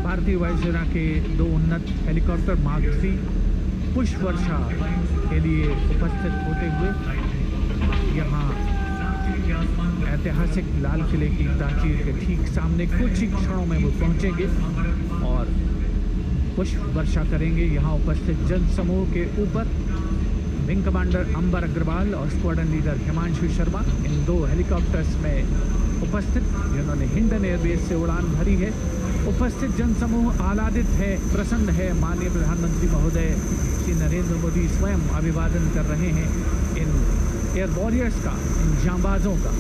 भारतीय वायुसेना के 2 उन्नत हेलीकॉप्टर मार्क 3 पुष्प वर्षा के लिए उपस्थित होते हुए यहाँ ऐतिहासिक लाल किले की प्राचीर के ठीक सामने कुछ ही क्षणों में वो पहुंचेंगे और पुष्प वर्षा करेंगे। यहाँ उपस्थित जन समूह के ऊपर विंग कमांडर अंबर अग्रवाल और स्क्वाड्रन लीडर हिमांशु शर्मा इन 2 हेलीकॉप्टर्स में उपस्थित, जिन्होंने हिंडन एयरबेस से उड़ान भरी है। उपस्थित जनसमूह आह्लादित है, प्रसन्न है। माननीय प्रधानमंत्री महोदय श्री नरेंद्र मोदी स्वयं अभिवादन कर रहे हैं इन एयर वॉरियर्स का, इन जांबाजों का,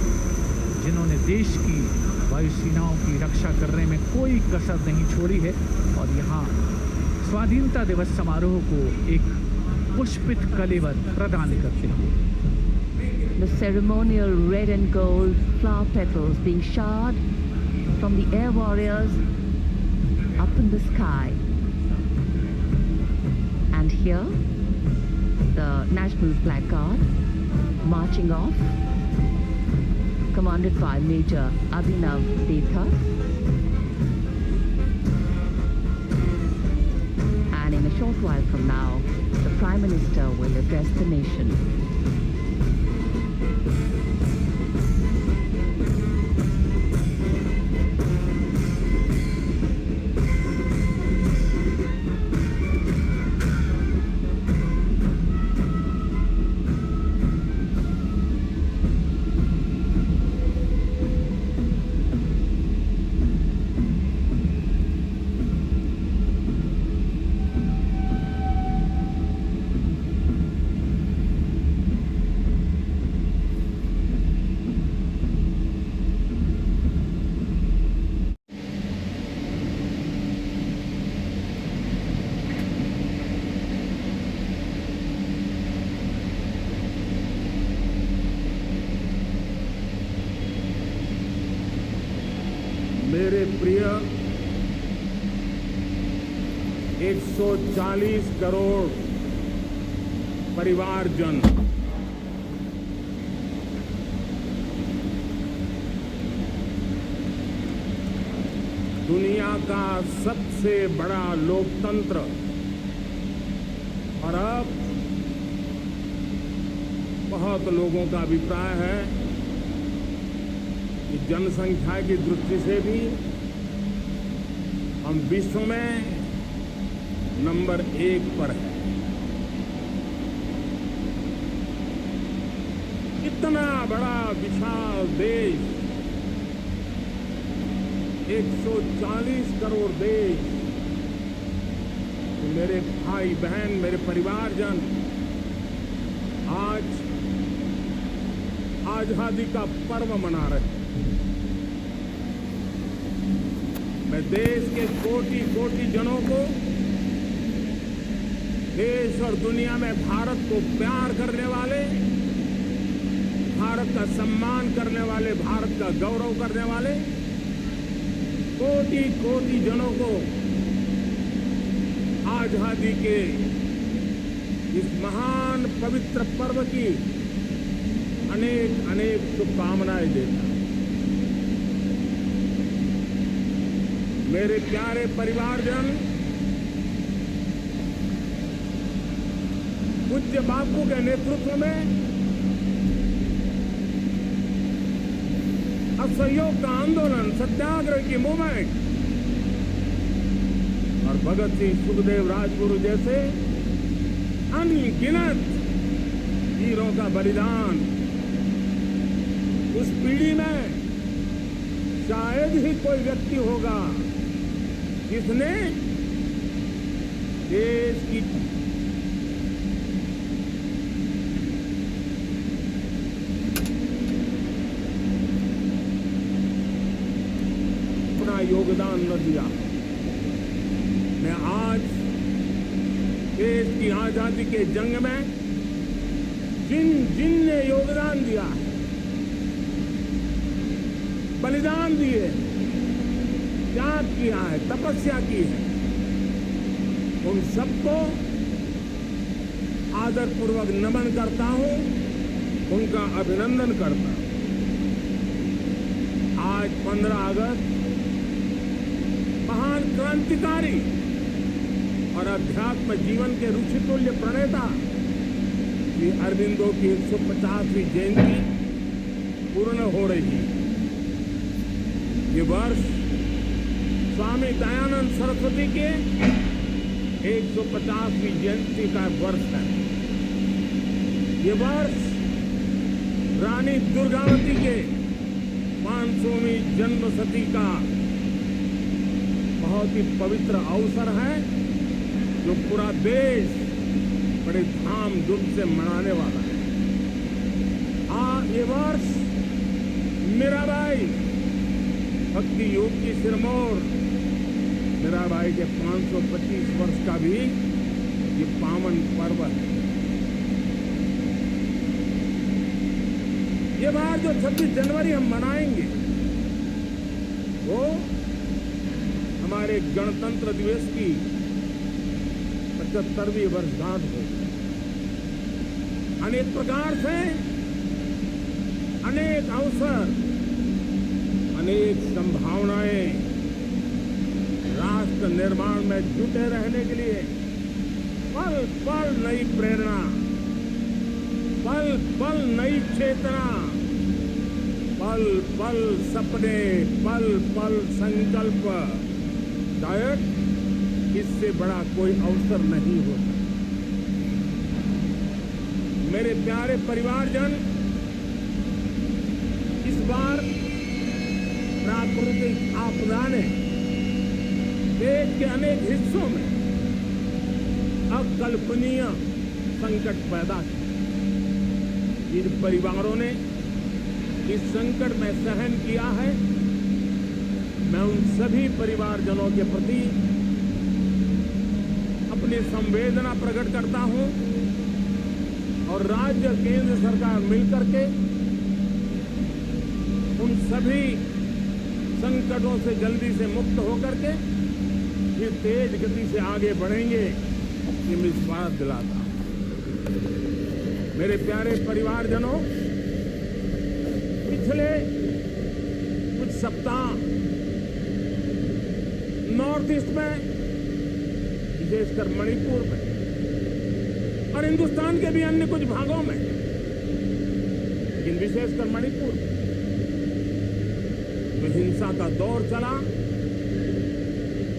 जिन्होंने देश की वायुसेनाओं की रक्षा करने में कोई कसर नहीं छोड़ी है। और यहाँ स्वाधीनता दिवस समारोह को एक पुष्पित कलेवर प्रदान करते हैं। The ceremonial red and gold flower petals being showered from the air warriors up in the sky. And here, the National Flag Guard marching off, commanded by Major Abhinav Detha. And in a short while from now, the Prime Minister will address the nation. मेरे प्रिय 140 करोड़ परिवारजन, दुनिया का सबसे बड़ा लोकतंत्र, और अब बहुत लोगों का अभिप्राय है कि जनसंख्या की दृष्टि से भी हम विश्व में नंबर 1 पर हैं। इतना बड़ा विशाल देश, 140 करोड़ देश, मेरे भाई बहन, मेरे परिवारजन, आज आजादी का पर्व मना रहे हैं। मैं देश के कोटि कोटि जनों को, देश और दुनिया में भारत को प्यार करने वाले, भारत का सम्मान करने वाले, भारत का गौरव करने वाले कोटि कोटि जनों को आजादी के इस महान पवित्र पर्व की अनेक अनेक शुभकामनाएं देता। मेरे प्यारे परिवारजन, पूज्य बापू के नेतृत्व में असहयोग का आंदोलन, सत्याग्रह की मूवमेंट और भगत सिंह, सुखदेव, राजगुरु जैसे अनगिनत वीरों का बलिदान, उस पीढ़ी में शायद ही कोई व्यक्ति होगा जिसने देश की अपना योगदान न दिया। मैं आज देश की आजादी के जंग में जिन ने योगदान दिया, बलिदान दिए, त्याग किया है, तपस्या की है, उन सबको आदरपूर्वक नमन करता हूं उनका अभिनंदन करता हूं। आज 15 अगस्त महान क्रांतिकारी और अध्यात्म जीवन के ऋषितुल्य प्रणेता श्री अरविंदो की 150वीं जयंती पूर्ण हो रही है। ये वर्ष स्वामी दयानंद सरस्वती के 150वीं जयंती का वर्ष है। ये वर्ष रानी दुर्गावती के 500वीं जन्मशती का बहुत ही पवित्र अवसर है, जो पूरा देश बड़े धामधूम से मनाने वाला है। ये वर्ष मीराबाई भक्ति योग की सिरमौर मीराबाई के 525 वर्ष का भी ये पावन पर्व है। ये बार जो 26 जनवरी हम मनाएंगे वो हमारे गणतंत्र दिवस की 75वीं वर्षगांठ होगी। अनेक प्रकार से अनेक अवसर, अनेक संभावनाएं राष्ट्र निर्माण में जुटे रहने के लिए पल पल नई प्रेरणा, पल पल नई चेतना, पल पल सपने, पल पल संकल्प, शायद इससे बड़ा कोई अवसर नहीं होता। मेरे प्यारे परिवारजन, इस बार प्राकृतिक आपदा ने देश के अनेक हिस्सों में अकल्पनीय संकट पैदा किया। जिन परिवारों ने इस संकट में सहन किया है, मैं उन सभी परिवारजनों के प्रति अपनी संवेदना प्रकट करता हूं और राज्य केंद्र सरकार मिलकर के उन सभी संकटों से जल्दी से मुक्त होकर के फिर तेज गति से आगे बढ़ेंगे, ये विश्वास दिलाता हूं। मेरे प्यारे परिवारजनों, पिछले कुछ सप्ताह नॉर्थ ईस्ट में, विशेषकर मणिपुर में और हिंदुस्तान के भी अन्य कुछ भागों में, लेकिन विशेषकर मणिपुर में जो हिंसा का दौर चला,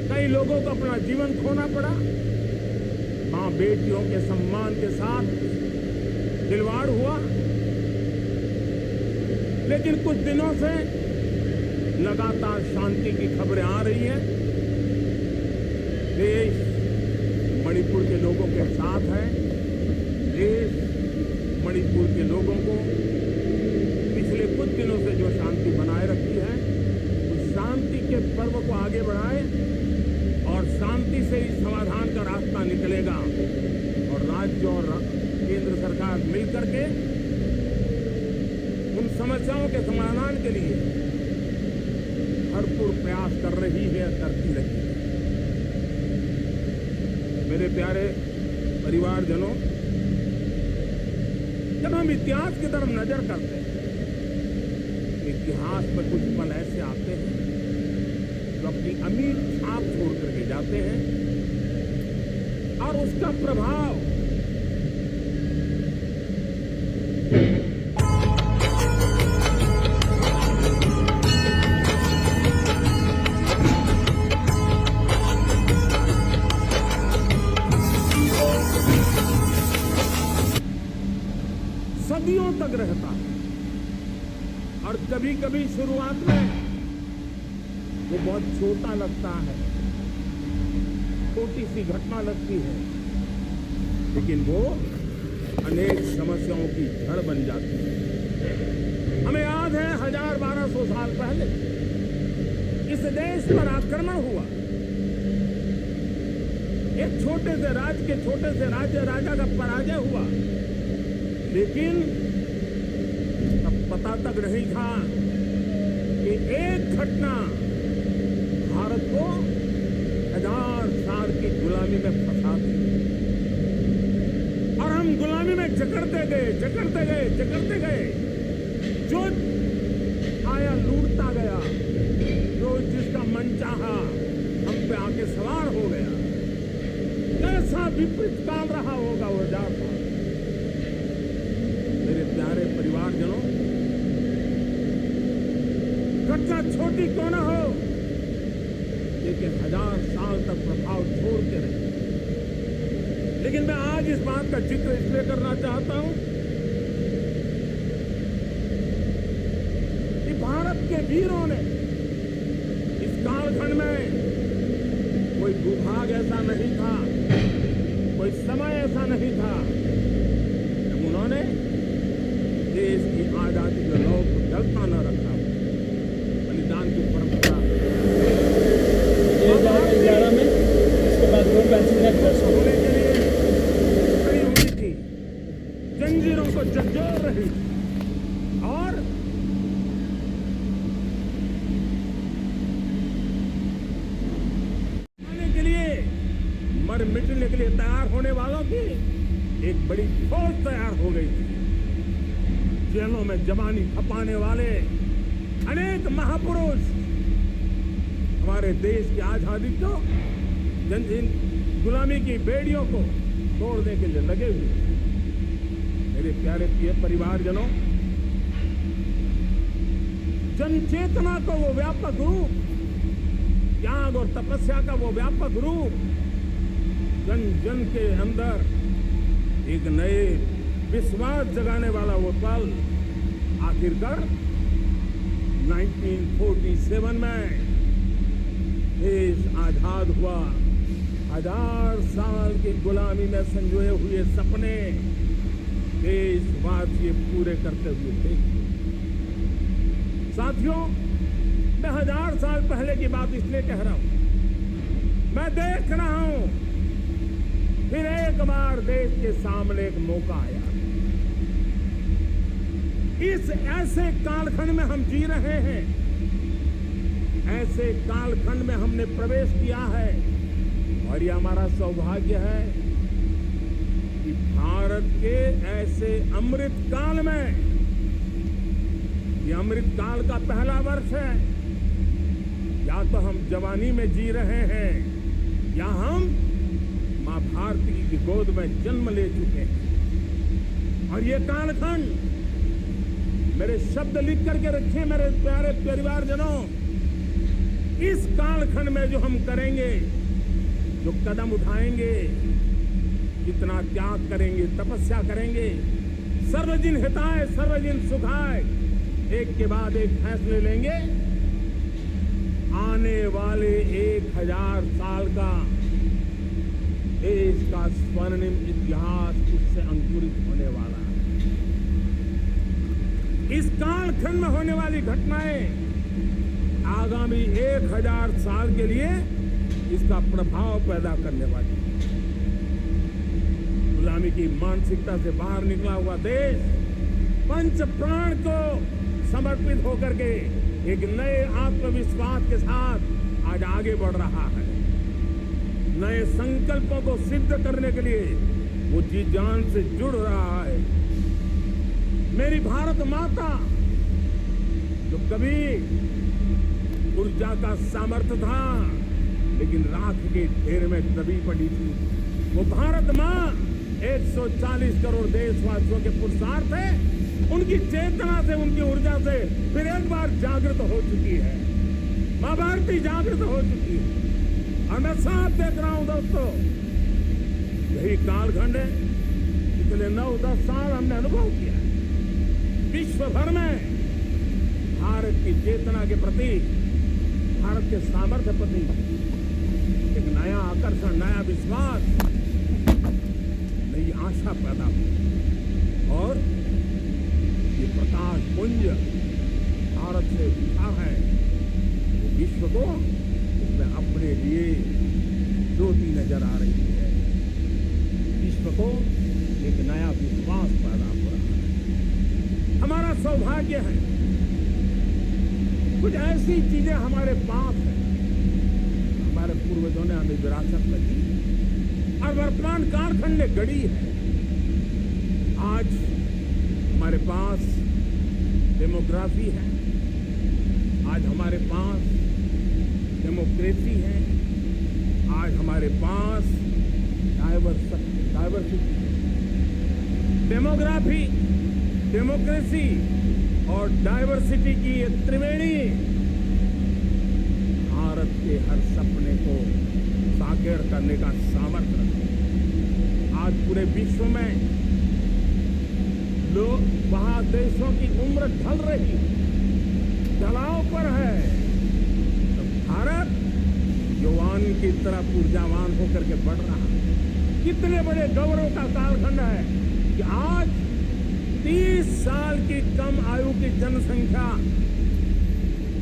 कई लोगों को अपना जीवन खोना पड़ा, मां बेटियों के सम्मान के साथ खिलवाड़ हुआ। लेकिन कुछ दिनों से लगातार शांति की खबरें आ रही हैं। देश मणिपुर के लोगों के साथ है। देश मणिपुर के लोगों को पिछले कुछ दिनों से जो शांति बनाए रखी है, उस शांति के पर्व को आगे बढ़ाए और शांति से ही समाधान का रास्ता निकलेगा। और राज्य और केंद्र सरकार मिलकर के उन समस्याओं के समाधान के लिए भरपूर प्रयास कर रही है, करती रही है। मेरे प्यारे परिवारजनों, जब हम इतिहास की तरफ नजर करते हैं, इतिहास में कुछ पल ऐसे आते हैं जो अपनी अमीर छाप छोड़ करके जाते हैं और उसका प्रभाव सदियों तक रहता है। और कभी कभी शुरुआत में वो बहुत छोटा लगता है, छोटी सी घटना लगती है, लेकिन वो अनेक समस्याओं की जड़ बन जाती है। हमें याद है 1000-1200 साल पहले इस देश पर आक्रमण हुआ। एक छोटे से राज्य के छोटे से राजा का पराजय हुआ, लेकिन तब पता तक नहीं था कि एक घटना भारत को 1000 साल की गुलामी में फंसा दी। और हम गुलामी में जकड़ते गए, जकड़ते गए, जकड़ते गए। जो आया लूटता गया, जो जिसका मन चाहा हम पे आके सवार हो गया। कैसा विपरीत काल रहा होगा वो 1000 साल। मेरे प्यारे परिवारजनों, घटना छोटी क्यों न हो, लेकिन 1000 साल तक प्रभाव छोड़ते रहे। लेकिन मैं आज इस बात का जिक्र इसलिए करना चाहता हूं कि भारत के वीरों ने इस कालखंड में कोई भूभाग ऐसा नहीं था, कोई समय ऐसा नहीं था जब उन्होंने देश की आजादी के लौ को जलता न रखा। बलिदान की परंपरा 2011 में इसके बाद होने के लिए खड़ी हुई थी, जंजीरों को झकझोर रही और आने के लिए मर मिटने के लिए तैयार होने वालों की एक बड़ी फौज तैयार हो गई थी। जेलों में जवानी खपाने वाले अनेक महापुरुष हमारे देश की आजादी को, गुलामी की बेड़ियों को तोड़ने के लिए लगे हुए। मेरे प्यारे परिवारजनों, जन चेतना को वो व्यापक रूप, त्याग और तपस्या का वो व्यापक रूप, जन जन के अंदर एक नए विश्वास जगाने वाला वो पल आखिरकार 1947 में देश आजाद हुआ। 1000 साल की गुलामी में संजोए हुए सपने देशवासी पूरे करते हुए देखे। साथियों, मैं 1000 साल पहले की बात इसलिए कह रहा हूं, मैं देख रहा हूं फिर एक बार देश के सामने एक मौका आया। इस ऐसे कालखंड में हम जी रहे हैं, ऐसे कालखंड में हमने प्रवेश किया है और ये हमारा सौभाग्य है कि भारत के ऐसे अमृत काल में, ये अमृत काल का पहला वर्ष है। या तो हम जवानी में जी रहे हैं या हम मां भारती की गोद में जन्म ले चुके हैं। और ये कालखंड, मेरे शब्द लिख करके रखिए मेरे प्यारे परिवारजनों, इस कालखंड में जो हम करेंगे, जो कदम उठाएंगे, जितना त्याग करेंगे, तपस्या करेंगे, सर्वजन हिताय सर्वजन सुखाय, एक के बाद एक फैसले लेंगे, आने वाले 1000 साल का देश का स्वर्णिम इतिहास उससे अंकुरित होने वाला है। इस कालखंड में होने वाली घटनाएं आगामी 1000 साल के लिए इसका प्रभाव पैदा करने वाली है। गुलामी की मानसिकता से बाहर निकला हुआ देश पंच प्राण को समर्पित होकर के एक नए आत्मविश्वास के साथ आज आगे बढ़ रहा है। नए संकल्पों को सिद्ध करने के लिए वो जी जान से जुड़ रहा है। मेरी भारत माता, जो कभी ऊर्जा का सामर्थ्य था लेकिन राख के ढेर में दबी पड़ी थी, वो भारत माँ 140 करोड़ देशवासियों के पुरुषार्थ है, उनकी चेतना से, उनकी ऊर्जा से फिर एक बार जागृत हो चुकी है। मां भारती जागृत हो चुकी है और मैं साफ देख रहा हूं दोस्तों, यही कालखंड है। पिछले 9-10 साल हमने अनुभव किया है विश्व भर में भारत की चेतना के प्रति, भारत के सामर्थ्य प्रति एक नया आकर्षण, नया विश्वास, नई आशा पैदा हुई और ये प्रकाश पुंज भारत से उठा है, वो विश्व को उसमें अपने लिए ज्योति नजर आ रही है। विश्व को एक नया विश्वास पैदा हो रहा है। हमारा सौभाग्य है, कुछ ऐसी चीजें हमारे पास हैं, हमारे पूर्वजों ने हमें विरासत में दी और वर्तमान कालखंड ने गढ़ी है। आज हमारे पास डेमोग्राफी है, आज हमारे पास डेमोक्रेसी है, आज हमारे पास डाइवर्सिटी। डेमोग्राफी, डेमोक्रेसी और डाइवर्सिटी की ये त्रिवेणी भारत के हर सपने को साकार करने का सामर्थ्य रखती है। आज पूरे विश्व में लोग वहां देशों की उम्र ढल रही, ढलाव पर है, तो भारत युवान की तरह ऊर्जावान होकर के बढ़ रहा है। कितने बड़े गौरव का कालखंड है कि आज 30 साल की कम आयु की जनसंख्या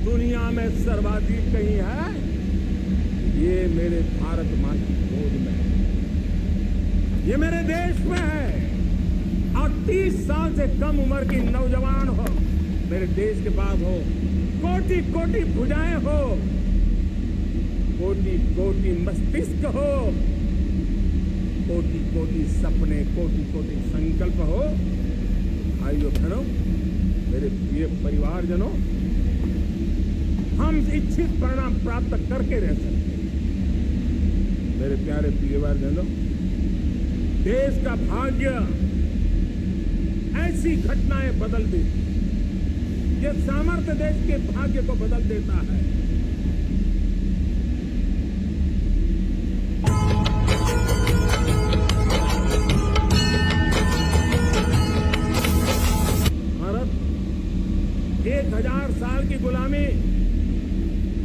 दुनिया में सर्वाधिक कहीं है, ये मेरे भारत मां की गोद में है, ये मेरे देश में है। और 30 साल से कम उम्र की नौजवान हो मेरे देश के पास हो, कोटि कोटि भुजाएं हो, कोटि कोटि मस्तिष्क हो, कोटि कोटि सपने, कोटि कोटि संकल्प हो। भाइयों बहनों, मेरे प्रिय परिवारजनों, हम इच्छित परिणाम प्राप्त करके रह सकते हैं। मेरे प्यारे परिवारजनों, देश का भाग्य ऐसी घटनाएं बदल देती है, ये सामर्थ्य देश के भाग्य को बदल देता है। भारत 1000 साल की गुलामी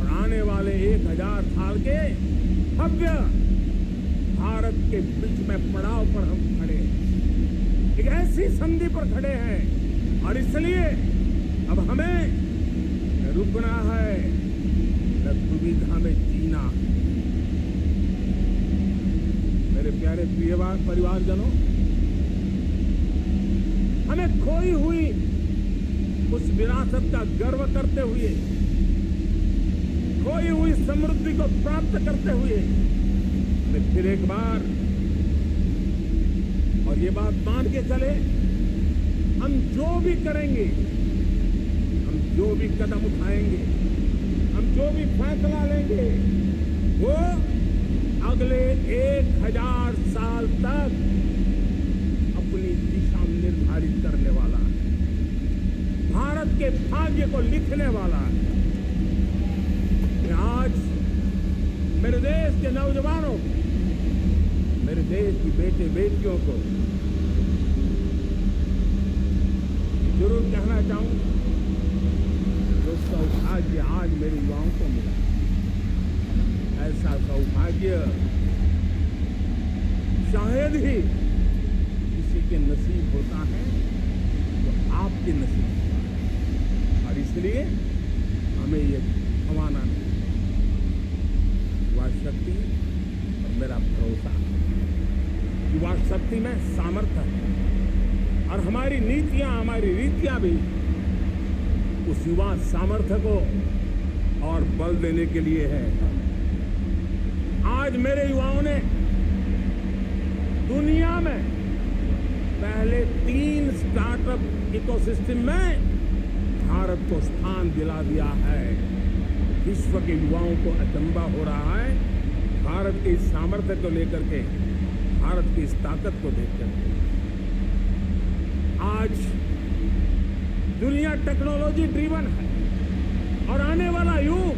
और आने वाले 1000 साल के भव्य भारत के बीच में पड़ाव पर हम खड़े हैं, एक ऐसी संधि पर खड़े हैं। और इसलिए अब हमें न रुकना है, न दुविधा में जीना। मेरे प्यारे परिवारजनों, हमें खोई हुई उस विरासत का गर्व करते हुए, खोई हुई समृद्धि को प्राप्त करते हुए, हमें फिर एक बार और ये बात मान के चले, हम जो भी करेंगे, हम जो भी कदम उठाएंगे, हम जो भी फैसला लेंगे, वो अगले 1000 साल तक अपनी दिशा निर्धारित करने वाला है, भारत के भाग्य को लिखने वाला है। आज मेरे देश के नौजवानों, मेरे देश की बेटे बेटियों को जरूर कहना चाहूं, जो सौभाग्य आज मेरे युवाओं को मिला, ऐसा सौभाग्य शायद ही किसी के नसीब होता है, तो आपके नसीब होता है। और इसलिए हमें ये गंवाना नहीं। युवा शक्ति और मेरा भरोसा, युवा शक्ति में सामर्थ्य है, और हमारी नीतियां, हमारी रीतियां भी उस युवा सामर्थ्य को और बल देने के लिए है। आज मेरे युवाओं ने दुनिया में पहले 3 स्टार्टअप इकोसिस्टम में भारत को स्थान दिला दिया है। विश्व के युवाओं को अचंभा हो रहा है भारत के इस सामर्थ्य को लेकर के, भारत की इस ताकत को देखकर के। आज दुनिया टेक्नोलॉजी ड्रिवन है, और आने वाला युग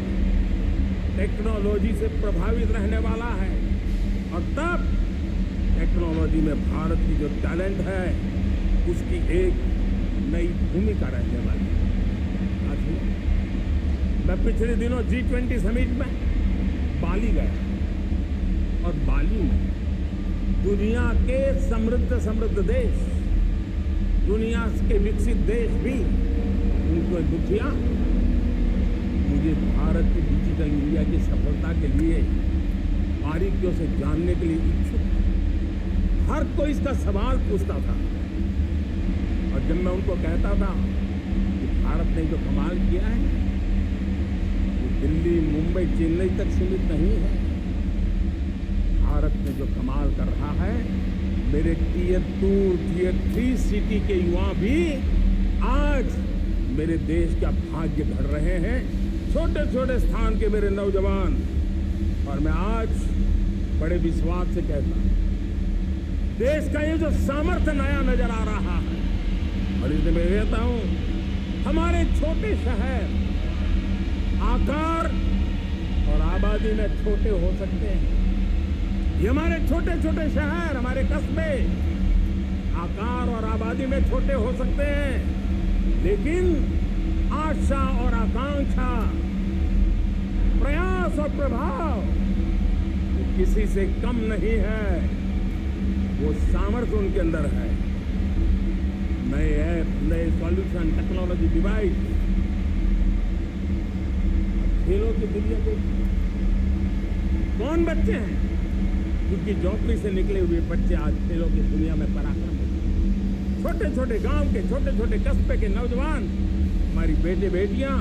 टेक्नोलॉजी से प्रभावित रहने वाला है। और तब टेक्नोलॉजी में भारत की जो टैलेंट है, उसकी एक नई भूमिका रहने वाली है। मैं पिछले दिनों G20 समिट में बाली गया, और बाली में दुनिया के समृद्ध देश, दुनिया के विकसित देश भी, उनको दुखिया मुझे भारत की डिजिटल इंडिया की सफलता के लिए बारीकियों से जानने के लिए इच्छुक, हर कोई इसका सवाल पूछता था। और जब मैं उनको कहता था कि भारत ने जो कमाल किया है, वो दिल्ली, मुंबई, चेन्नई तक सीमित नहीं है। भारत में जो कमाल कर रहा है, मेरे टीयर 2, टीयर 3 सिटी के युवा भी आज मेरे देश का भाग्य गढ़ रहे हैं। छोटे छोटे स्थान के मेरे नौजवान, और मैं आज बड़े विश्वास से कहता हूं, देश का ये जो सामर्थ्य नया नजर आ रहा है, और इसलिए मैं कहता हूं, हमारे छोटे शहर आकार और आबादी में छोटे हो सकते हैं। ये हमारे छोटे छोटे शहर, हमारे कस्बे आकार और आबादी में छोटे हो सकते हैं, लेकिन आशा और आकांक्षा, प्रयास और प्रभाव किसी से कम नहीं है। वो सामर्थ्य उनके अंदर है। नए ऐप, नए सॉल्यूशन, टेक्नोलॉजी डिवाइस, खेलों की दुनिया को कौन बच्चे हैं क्योंकि झोंपड़ी से निकले हुए बच्चे आज खेलों की दुनिया में पराक्रम होते हैं। छोटे छोटे गांव के, छोटे छोटे कस्बे के नौजवान, हमारी बेटे बेटियां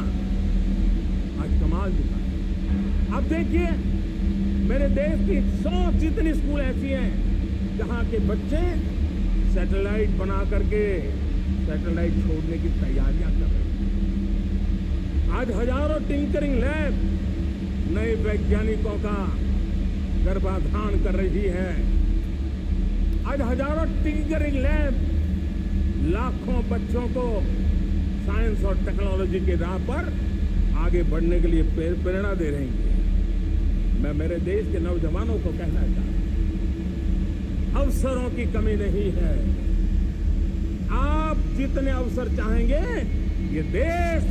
आज कमाल दिखा। अब देखिए, मेरे देश की 100 जितनी स्कूल ऐसी हैं जहां के बच्चे सैटेलाइट बना करके सैटेलाइट छोड़ने की तैयारियां कर रहे हैं। आज हजारों टिंकरिंग लैब नए वैज्ञानिकों का गर्भाधान कर रही है। आज हजारों टिंकरिंग लैब लाखों बच्चों को साइंस और टेक्नोलॉजी के राह पर आगे बढ़ने के लिए प्रेरणा दे रही है। मैं मेरे देश के नौजवानों को कहना चाहता हूं, अवसरों की कमी नहीं है। आप जितने अवसर चाहेंगे, ये देश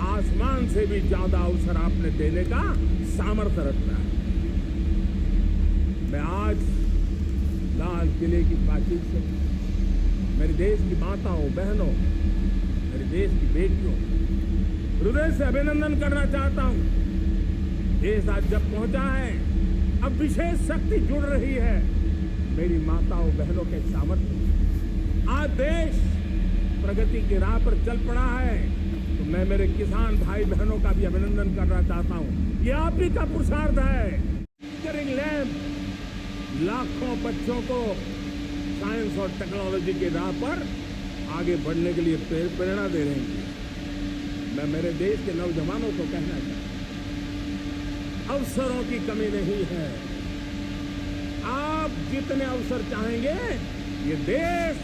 आसमान से भी ज्यादा अवसर आपने देने का सामर्थ्य रखता है। मैं आज लाल किले की प्राचीर से मेरे देश की माताओं, बहनों, मेरे देश की बेटियों हृदय से अभिनंदन करना चाहता हूं। देश आज जब पहुंचा है, अब विशेष शक्ति जुड़ रही है मेरी माताओं बहनों के सामर्थ्य। आज देश प्रगति की राह पर चल पड़ा है, तो मैं मेरे किसान भाई बहनों का भी अभिनंदन करना चाहता हूं। ये आप ही का पुरुषार्थ है। टिंकरिंग लैब लाखों बच्चों को साइंस और टेक्नोलॉजी के राह पर आगे बढ़ने के लिए प्रेरणा दे रहे हैं। मैं मेरे देश के नौजवानों को कहना चाहता हूं, अवसरों की कमी नहीं है। आप जितने अवसर चाहेंगे, ये देश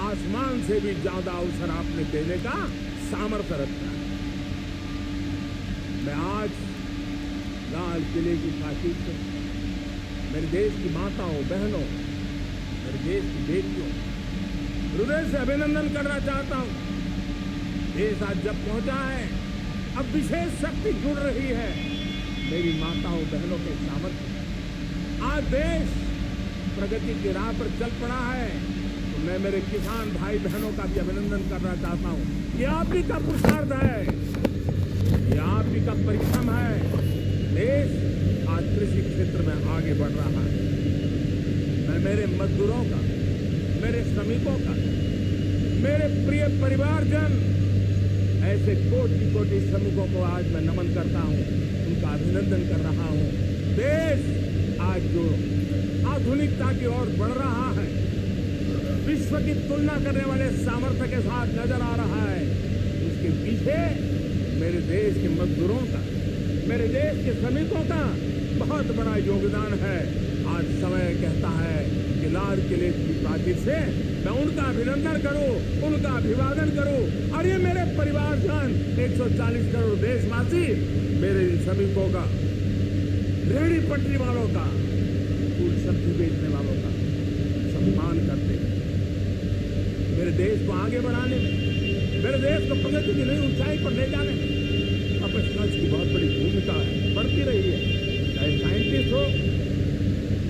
आसमान से भी ज्यादा अवसर आपने देने का सामर्थ्य रखता है। मैं आज लाल किले की प्राचीर से मेरे देश की माताओं, बहनों, मेरे देश की बेटियों हृदय से अभिनंदन करना चाहता हूं। देश आज जब पहुंचा है, अब विशेष शक्ति जुड़ रही है मेरी माताओं बहनों के सामर्थ्य। आज देश प्रगति की राह पर चल पड़ा है, तो मैं मेरे किसान भाई बहनों का भी अभिनंदन करना चाहता हूं। ये आप ही का पुरुषार्थ है, ये आप ही का परिश्रम है। देश आज कृषि क्षेत्र में आगे बढ़ रहा है। मैं मेरे मजदूरों का, मेरे श्रमिकों का, मेरे प्रिय परिवारजन, ऐसे कोटि कोटि श्रमिकों को आज मैं नमन करता हूं, उनका अभिनंदन कर रहा हूं। देश आज जो आधुनिकता की ओर बढ़ रहा है, विश्व की तुलना करने वाले सामर्थ्य के साथ नजर आ रहा है, उसके पीछे मेरे देश के मजदूरों का, मेरे देश के श्रमिकों का बहुत बड़ा योगदान है। आज समय कहता है कि लाल किले की प्राचीर से मैं उनका अभिनंदन करूं, उनका अभिवादन करूं। और ये मेरे परिवारजन, 140 करोड़ देशवासी, मेरे इन श्रमिकों का, रेहड़ी पटरी वालों का, फूल सब्जी बेचने वालों का सम्मान करते हैं। मेरे देश को आगे बढ़ाने में, मेरे देश को प्रगति की नई ऊंचाई पर ले जाने में प्रोफेशनल्स की बहुत बड़ी भूमिका है, बढ़ती रही है। चाहे साइंटिस्ट हो,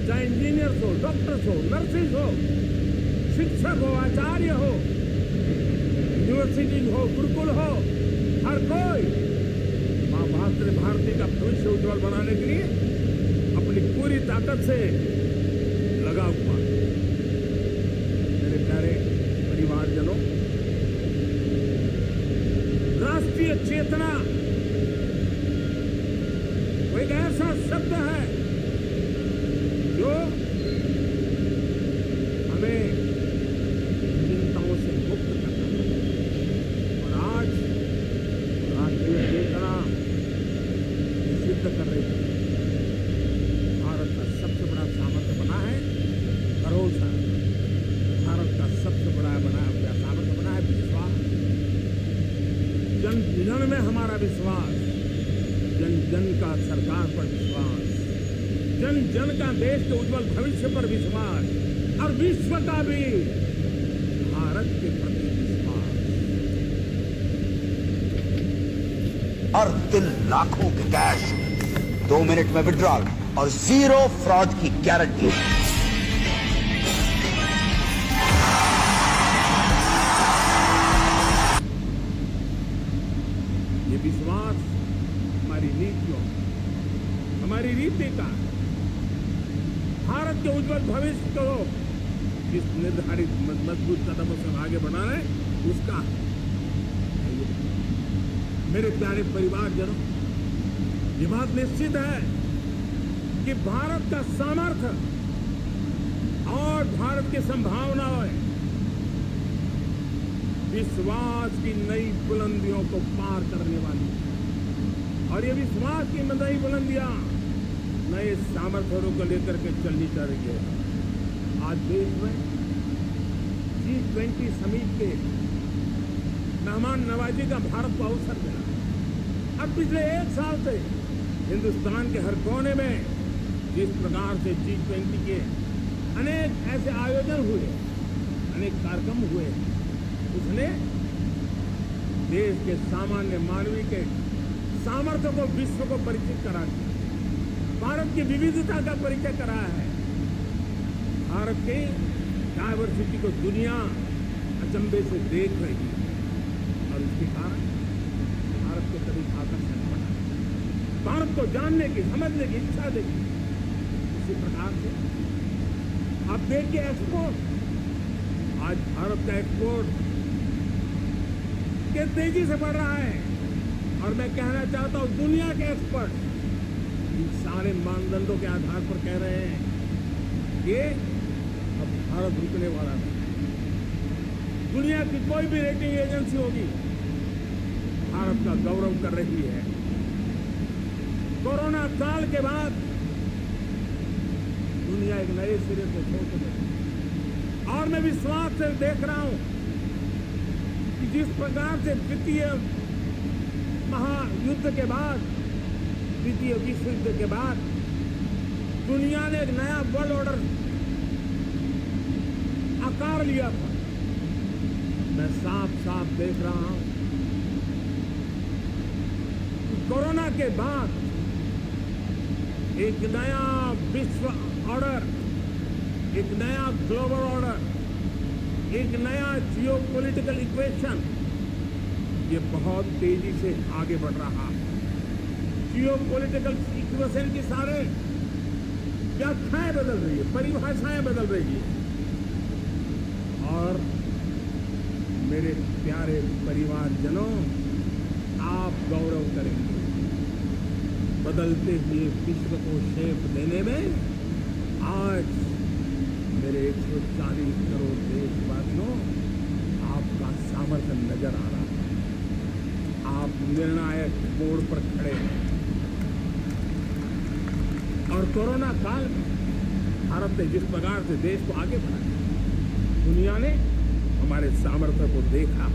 चाहे इंजीनियर्स हो, डॉक्टर्स हो, नर्सेज हो, शिक्षक हो, आचार्य हो, यूनिवर्सिटी हो, गुरुकुल हो, हर कोई मां भारती का भविष्य उज्जवल बनाने के लिए अपनी पूरी ताकत से लगा हुआ। मेरे प्यारे परिवारजनों, राष्ट्रीय चेतना वो एक ऐसा शब्द है जो हमें जन जन में हमारा विश्वास, जन जन का सरकार पर विश्वास, जन जन का देश के उज्जवल भविष्य पर विश्वास और विश्व का भी भारत के प्रति विश्वास। हर दिन लाखों के कैश, 2 मिनट में विड्रॉल और 0 फ्रॉड की गारंटी। ये विश्वास हमारी नीतियों, हमारी रीति का, भारत के उज्जवल भविष्य को जिस निर्धारित मजबूत कदमों से आगे बढ़ाना है उसका। मेरे प्यारे परिवारजनों, ये बात निश्चित है कि भारत का सामर्थ्य और भारत की संभावनाएं विश्वास की नई बुलंदियों को पार करने वाली है। और ये विश्वास की नई बुलंदियां नए सामर्थ्यों को लेकर के चलनी चल रही है। आज देश में G20 समिट के मेहमान नवाजी का भारत को अवसर मिला। अब पिछले 1 साल से हिंदुस्तान के हर कोने में जिस प्रकार से G20 के अनेक ऐसे आयोजन हुए, अनेक कार्यक्रम हुए, उसने देश के सामान्य मानवी के सामर्थ्य को विश्व को परिचित करा दिया। भारत की विविधता का परिचय कराया है। भारत की डायवर्सिटी को दुनिया अचंभे से देख रही है और उसके कारण भारत के कभी आकर्षण बढ़ा, भारत को जानने की, समझने की इच्छा देखी। इसी प्रकार से आप देखिए एक्सपोर्ट, आज भारत का एक्सपोर्ट के तेजी से बढ़ रहा है। और मैं कहना चाहता हूं, दुनिया के एक्सपर्ट इन सारे मानदंडों के आधार पर कह रहे हैं कि अब भारत रुकने वाला नहीं। दुनिया की कोई भी रेटिंग एजेंसी होगी भारत का गौरव कर रही है। कोरोना काल के बाद दुनिया एक नए सिरे से सोच रही। और मैं विश्वास से देख रहा हूं कि जिस प्रकार से द्वितीय महायुद्ध के बाद, द्वितीय विश्व युद्ध के बाद दुनिया ने एक नया वर्ल्ड ऑर्डर आकार लिया था, मैं साफ साफ देख रहा हूं कि कोरोना के बाद एक नया विश्व ऑर्डर, एक नया ग्लोबल ऑर्डर, एक नया जियो पॉलिटिकल इक्वेशन, ये बहुत तेजी से आगे बढ़ रहा है। जियो पॉलिटिकल इक्वेशन की सारे व्याख्याएं बदल रही है, परिभाषाएं बदल रही है। और मेरे प्यारे परिवारजनों, आप गौरव करेंगे। बदलते हुए विश्व को शेप देने में आज मेरे 140 करोड़ देशवासियों, आपका सामर्थ्य नजर आ रहा है। आप निर्णायक मोड़ पर खड़े हैं। और कोरोना काल में भारत ने जिस प्रकार से देश को आगे बढ़ाया, दुनिया ने हमारे सामर्थ्य को देखा।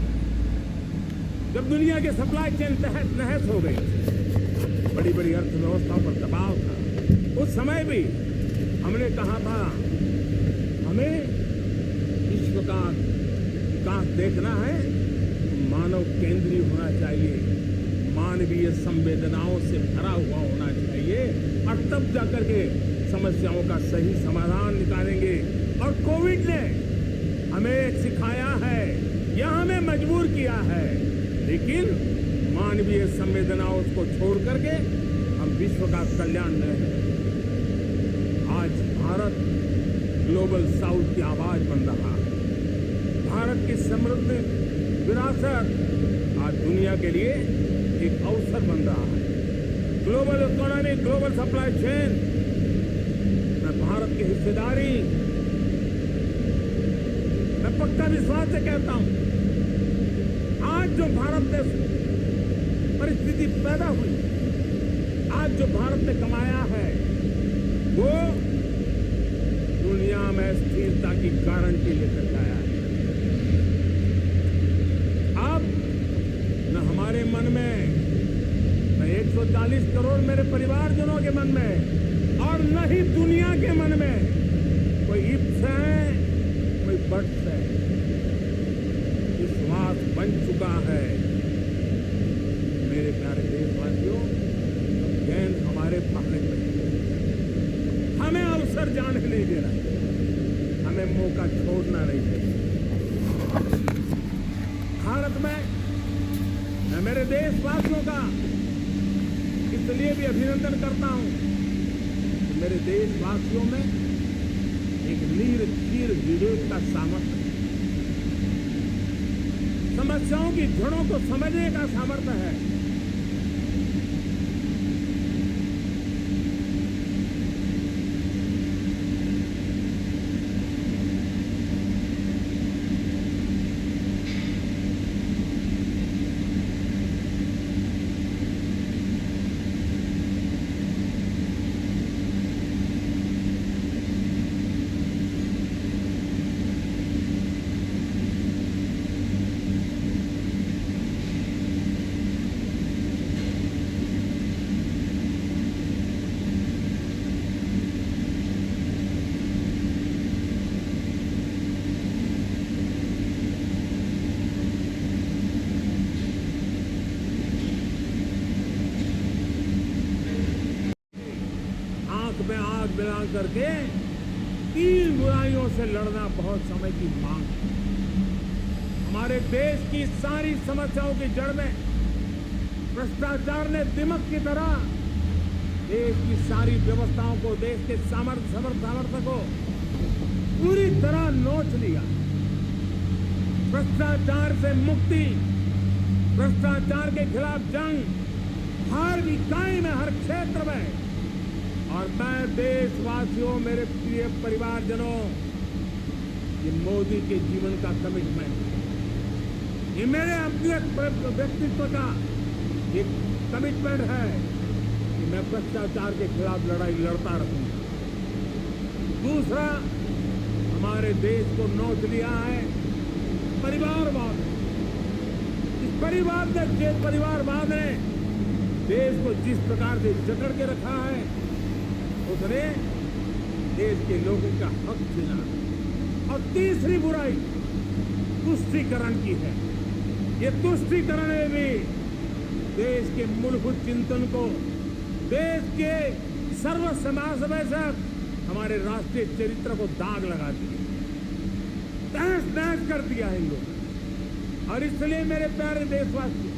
जब दुनिया के सप्लाई चेन तहस नहस हो गई, बड़ी बड़ी अर्थव्यवस्था पर दबाव था, उस समय भी हमने कहा था हमें विश्व का विकास देखना है, मानव केंद्रीय होना चाहिए, मानवीय संवेदनाओं से भरा हुआ होना चाहिए, और तब जाकर के समस्याओं का सही समाधान निकालेंगे। और कोविड ने हमें सिखाया है या हमें मजबूर किया है, लेकिन मानवीय संवेदनाओं को छोड़ करके हम विश्व का कल्याण नहीं। आज भारत ग्लोबल साउथ की आवाज बन रहा है। भारत की समृद्ध विरासत आज दुनिया के लिए एक अवसर बन रहा है। Global economy, global supply chain में भारत की हिस्सेदारी, मैं पक्का विश्वास से कहता हूं, आज जो भारत में परिस्थिति पैदा हुई, आज जो भारत ने कमाया है, वो दुनिया में स्थिरता की गारंटी लेकर आया है। अब न हमारे 140 करोड़ मेरे परिवारजनों के मन में और न ही दुनिया के मन में कोई इप्स है, कोई बट्स है। विश्वास बन चुका है। मेरे प्यारे देशवासियों, गेंद हमारे पकड़ में है। हमें अवसर जाने नहीं देना, हमें मौका छोड़ना नहीं चाहिए। भारत में मैं मेरे देशवासियों का इसलिए भी अभिनंदन करता हूं कि मेरे देशवासियों में एक निर्चीर विवेक का सामर्थ्य है, समस्याओं की जड़ों को समझने का सामर्थ्य है। में आग मिला करके तीन बुराइयों से लड़ना बहुत समय की मांग है। हमारे देश की सारी समस्याओं की जड़ में भ्रष्टाचार ने दिमक की तरह देश की सारी व्यवस्थाओं को, देश के सामर्थ्य को पूरी तरह नोच लिया। भ्रष्टाचार से मुक्ति, भ्रष्टाचार के खिलाफ जंग हर इकाई में, हर क्षेत्र में। और मैं देशवासियों, मेरे प्रिय परिवारजनों, ये मोदी के जीवन का कमिटमेंट है, ये मेरे अपने व्यक्तित्व का एक कमिटमेंट है कि मैं भ्रष्टाचार के खिलाफ लड़ाई लड़ता रहूंगा। दूसरा, हमारे देश को नोच लिया है परिवारवाद। इस परिवारवाद ने देश को जिस प्रकार से जकड़ के रखा है, उसने देश के लोगों का हक छीना। और तीसरी बुराई तुष्टीकरण की है। ये तुष्टीकरण में भी देश के मूलभूत चिंतन को, देश के सर्व समाज में से हमारे राष्ट्रीय चरित्र को दाग लगा दिया, तहस-नहस कर दिया है इन लोगों। और इसलिए मेरे प्यारे देशवासी,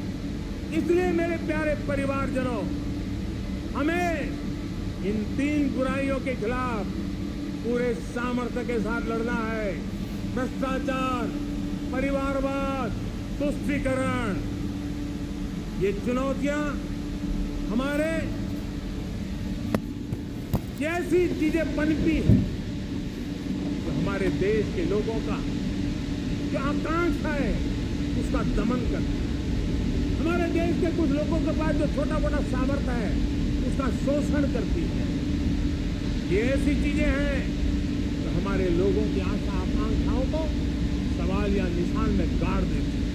इसलिए मेरे प्यारे परिवारजनों, हमें इन तीन बुराइयों के खिलाफ पूरे सामर्थ्य के साथ लड़ना है। भ्रष्टाचार, परिवारवाद, तुष्टीकरण, ये चुनौतियां हमारे जैसी चीजें पनपी है जो हमारे देश के लोगों का जो आकांक्षा है उसका दमन करती है। हमारे देश के कुछ लोगों के पास जो छोटा मोटा सामर्थ्य है उसका शोषण करती है। ये ऐसी चीजें हैं जो हमारे लोगों की आशा आकांक्षाओं को सवाल या निशान में गाड़ देती है।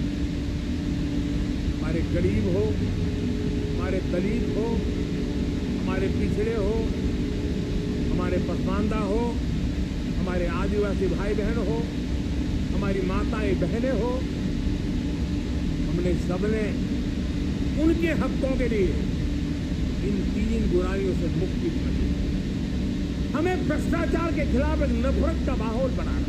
हमारे गरीब हो, हमारे दलित हो, हमारे पिछड़े हो, हमारे पसमानदा हो, हमारे आदिवासी भाई बहन हो, हमारी माताएं बहनें हो, हमने सबने उनके हकों के लिए इन तीन बुराइयों से मुक्ति पानी। हमें भ्रष्टाचार के खिलाफ एक नफरत का माहौल बनाना।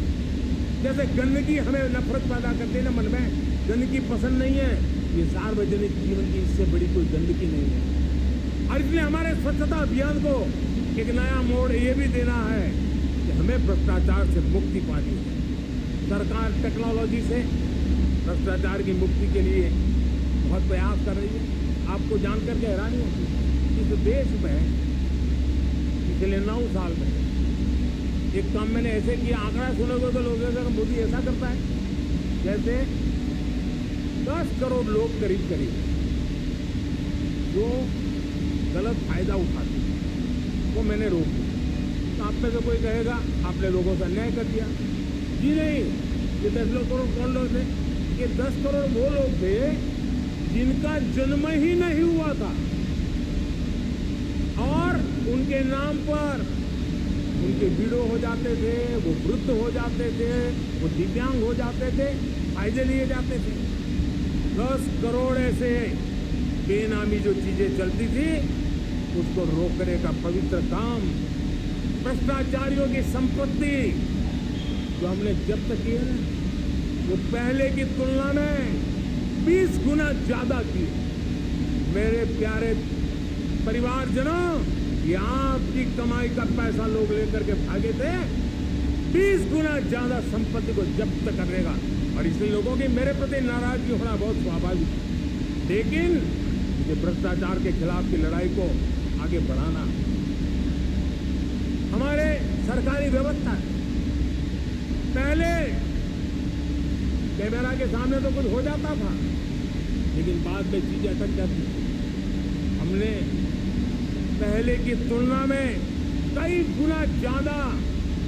जैसे गंदगी हमें नफरत पैदा करती है ना मन में, गंदगी पसंद नहीं है, ये सार्वजनिक जीवन की इससे बड़ी कोई गंदगी नहीं है। और इसलिए हमारे स्वच्छता अभियान को एक नया मोड़ ये भी देना है कि हमें भ्रष्टाचार से मुक्ति पानी है। सरकार टेक्नोलॉजी से भ्रष्टाचार की मुक्ति के लिए बहुत प्रयास कर रही है। आपको जानकर के हैरानी होगी, इस देश में पिछले 9 साल में एक काम मैंने ऐसे किया, आंकड़ा सुनोगे तो लोग अगर मोदी ऐसा करता है जैसे 10 करोड़ लोग करीब जो गलत फायदा उठाते हैं वो मैंने रोक दिया। तो आप में से कोई कहेगा आपने लोगों से अन्याय कर दिया। जी नहीं, ये 10 करोड़ कौन लोग थे? ये 10 करोड़ वो लोग थे जिनका जन्म ही नहीं हुआ था, उनके नाम पर उनके विडो हो जाते थे, वो वृद्ध हो जाते थे, वो दिव्यांग हो जाते थे, फायदे लिए जाते थे। 10 करोड़ ऐसे बेनामी जो चीजें चलती थी उसको रोकने का पवित्र काम, भ्रष्टाचारियों की संपत्ति जो हमने जब्त की है वो पहले की तुलना में 20 गुना ज्यादा की। मेरे प्यारे परिवारजनों, ये आपकी कमाई का पैसा लोग लेकर के भागे थे, 20 गुना ज्यादा संपत्ति को जब्त करने का। और इसलिए लोगों की मेरे प्रति नाराजगी होना बहुत स्वाभाविक है, लेकिन ये भ्रष्टाचार के खिलाफ की लड़ाई को आगे बढ़ाना हमारे सरकारी व्यवस्था है। पहले कैमरा के सामने तो कुछ हो जाता था, लेकिन बाद में चीजें अटक जाती थी। हमने पहले की तुलना में कई गुना ज्यादा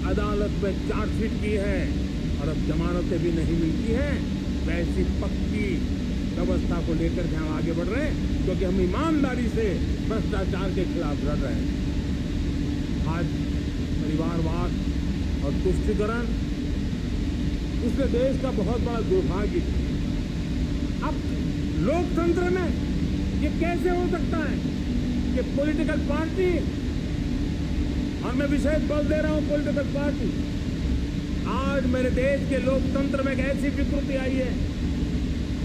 अदालत में चार्जशीट की है और अब जमानतें भी नहीं मिलती हैं। वैसी पक्की व्यवस्था को लेकर के हम आगे बढ़ रहे हैं, क्योंकि हम ईमानदारी से भ्रष्टाचार के खिलाफ लड़ रहे हैं। आज परिवारवाद और तुष्टीकरण उसने देश का बहुत बड़ा दुर्भाग्य है। अब लोकतंत्र में ये कैसे हो सकता है कि पॉलिटिकल पार्टी, और मैं विशेष बल दे रहा हूं पॉलिटिकल पार्टी, आज मेरे देश के लोकतंत्र में एक ऐसी विकृति आई है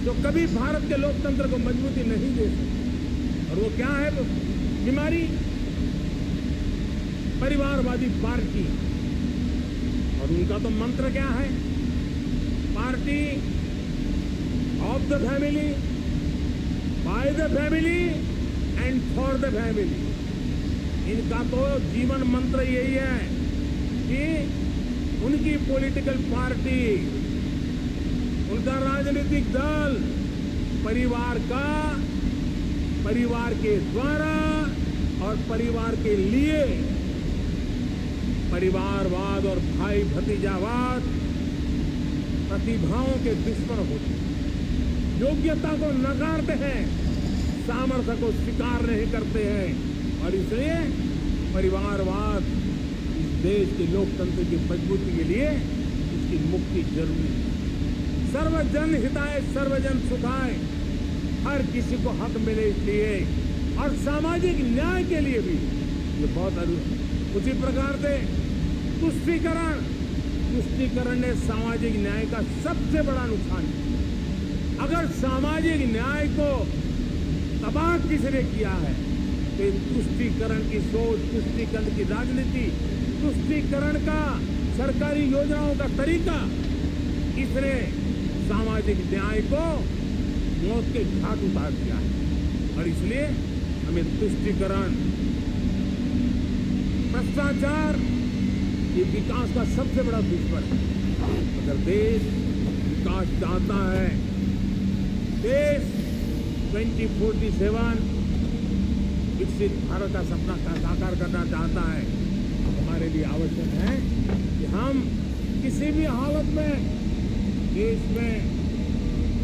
जो कभी भारत के लोकतंत्र को मजबूती नहीं दे सकती। और वो क्या है? वो बीमारी परिवारवादी पार्टी। और उनका तो मंत्र क्या है? Party of the family, by the family and for the family. इनका तो जीवन मंत्र यही है कि उनकी पॉलिटिकल पार्टी, उनका राजनीतिक दल परिवार का, परिवार के द्वारा और परिवार के लिए परिवारवाद और भाई भतीजावाद प्रतिभाओं के दुश्मन होते हैं, योग्यता को नकारते हैं, सामर्थ्य को स्वीकार नहीं करते हैं। और इसलिए परिवारवाद इस देश के लोकतंत्र की मजबूती के लिए इसकी मुक्ति जरूरी है। सर्वजन हिताय सर्वजन सुखाय, हर किसी को हक मिले इसलिए, और सामाजिक न्याय के लिए भी ये बहुत जरूरी है। उसी प्रकार से तुष्टीकरण ने सामाजिक न्याय का सबसे बड़ा नुकसान किया। अगर सामाजिक न्याय को तबाह किसने किया है तो तुष्टीकरण की सोच, तुष्टीकरण की राजनीति, तुष्टीकरण का सरकारी योजनाओं का तरीका, इसने सामाजिक न्याय को मौत के घाट उतार दिया है। और इसलिए हमें तुष्टीकरण, भ्रष्टाचार ये विकास का सबसे बड़ा दुश्मन है। अगर देश विकास चाहता है, देश 2047 विकसित भारत का सपना का साकार करना चाहता है, तो हमारे लिए आवश्यक है कि हम किसी भी हालत में देश में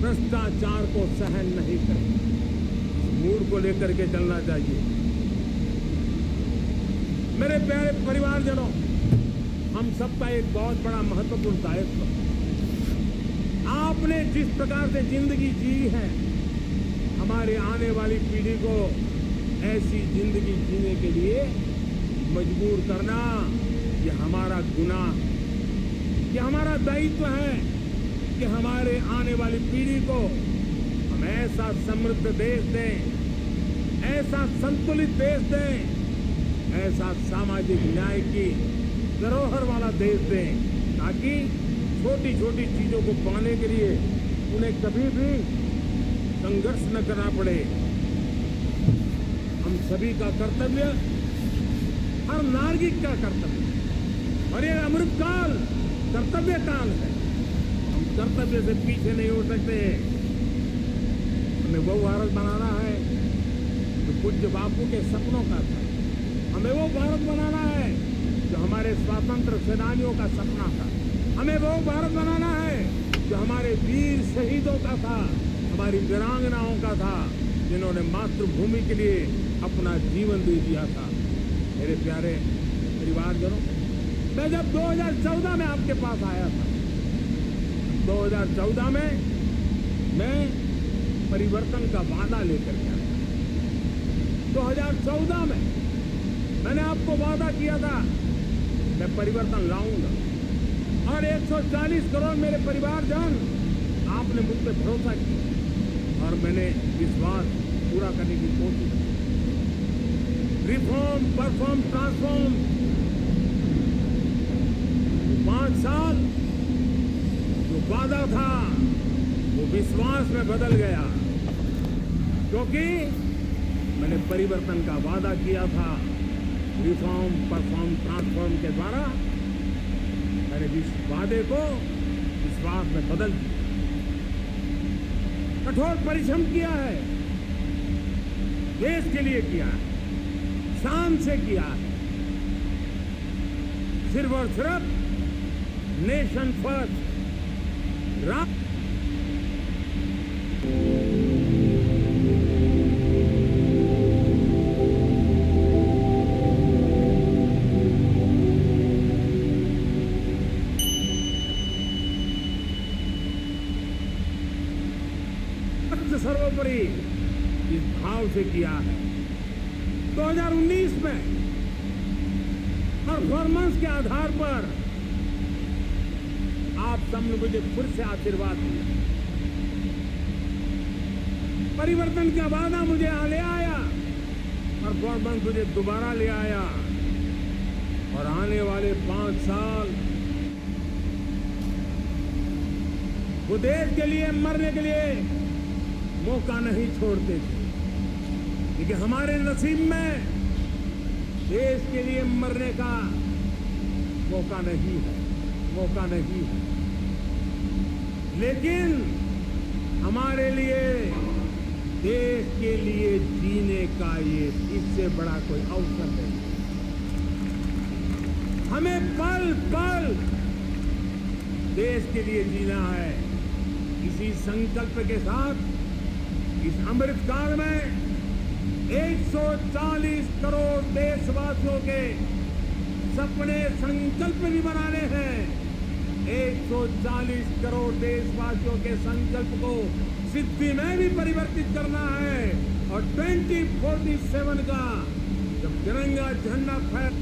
भ्रष्टाचार को सहन नहीं करें। इस मूड को लेकर के चलना चाहिए। मेरे प्यारे परिवारजनों, हम सबका एक बहुत बड़ा महत्वपूर्ण दायित्व है। आपने जिस प्रकार से जिंदगी जी है, हमारे आने वाली पीढ़ी को ऐसी जिंदगी जीने के लिए मजबूर करना, ये हमारा गुनाह, ये हमारा दायित्व है कि हमारे आने वाली पीढ़ी को हम ऐसा समृद्ध देश दें, ऐसा संतुलित देश दें, ऐसा सामाजिक न्याय की धरोहर वाला देश दें, ताकि छोटी छोटी चीजों को पाने के लिए उन्हें कभी भी संघर्ष न करना पड़े। हम सभी का कर्तव्य, हर नागरिक का कर्तव्य, और ये अमृतकाल कर्तव्य काल है। हम कर्तव्य से पीछे नहीं हो सकते। हमें वो भारत बनाना है जो पूज्य बापू के सपनों का था। हमें वो भारत बनाना है जो हमारे स्वतंत्र सेनानियों का सपना था। हमें वो भारत बनाना है जो हमारे वीर शहीदों का था, हमारी वीरांगनाओं का था, जिन्होंने मातृभूमि के लिए अपना जीवन दे दिया था। मेरे प्यारे परिवारजनों, मैं जब 2014 में आपके पास आया था, 2014 में मैं परिवर्तन का वादा लेकर के आया। 2014 में मैंने आपको वादा किया था मैं परिवर्तन लाऊंगा, और 140 करोड़ मेरे परिवारजन आपने मुझ पर भरोसा किया और मैंने विश्वास पूरा करने की कोशिश की। रिफॉर्म, परफॉर्म, ट्रांसफॉर्म, 5 साल जो वादा था वो विश्वास में बदल गया, क्योंकि मैंने परिवर्तन का वादा किया था। रिफॉर्म, परफॉर्म, ट्रांसफॉर्म के द्वारा मैंने इस वादे को विश्वास में बदल दिया। कठोर परिश्रम किया है, देश के लिए किया है, शान से किया है, सिर्फ और सिर्फ नेशन फर्स्ट। सर्वोपरि इस भाव से किया है। 2019 में परफॉर्मेंस के आधार पर आप सबने मुझे फिर से आशीर्वाद दिया। परिवर्तन का वादा मुझे ले आया, परफॉर्मेंस मुझे दोबारा ले आया, और आने वाले 5 साल वो देश के लिए मरने के लिए मौका नहीं छोड़ते थे, लेकिन हमारे नसीब में देश के लिए मरने का मौका नहीं है, मौका नहीं है। लेकिन हमारे लिए देश के लिए जीने का ये इससे बड़ा कोई अवसर नहीं। हमें पल पल देश के लिए जीना है। इसी संकल्प के साथ इस अमृत काल में 140 करोड़ देशवासियों के सपने संकल्प भी बनाने हैं। 140 करोड़ देशवासियों के संकल्प को सिद्धि में भी परिवर्तित करना है, और 2047 का जब तिरंगा झंडा फहर